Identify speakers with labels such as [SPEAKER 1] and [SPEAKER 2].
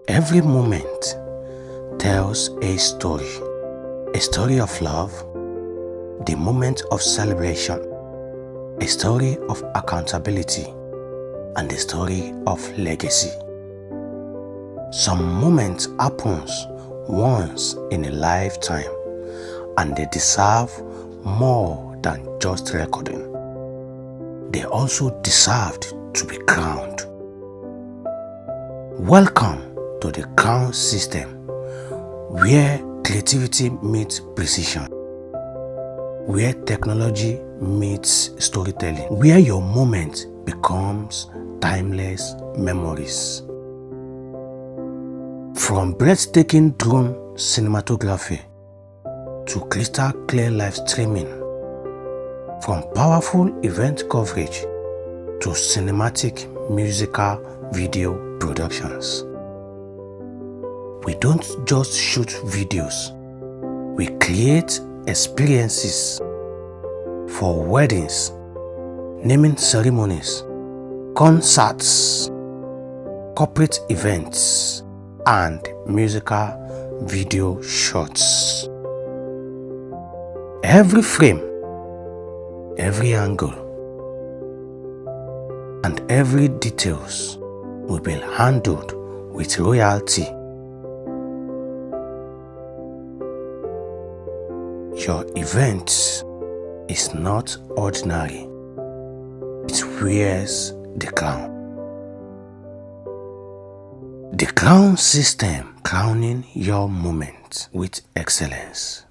[SPEAKER 1] Every moment tells a story of love, the moment of celebration, a story of accountability, and a story of legacy. Some moments happens once in a lifetime, and they deserve more than just recording. They also deserved to be crowned. Welcome to the crown system, where creativity meets precision, where technology meets storytelling, where your moment becomes timeless memories. From breathtaking drone cinematography to crystal clear live streaming, from powerful event coverage to cinematic musical video productions. We don't just shoot videos, we create experiences for weddings, naming ceremonies, concerts, corporate events, and musical video shots. Every frame, every angle, and every details will be handled with royalty. Your event is not ordinary. It wears the crown. The crown system, crowning your moment with excellence.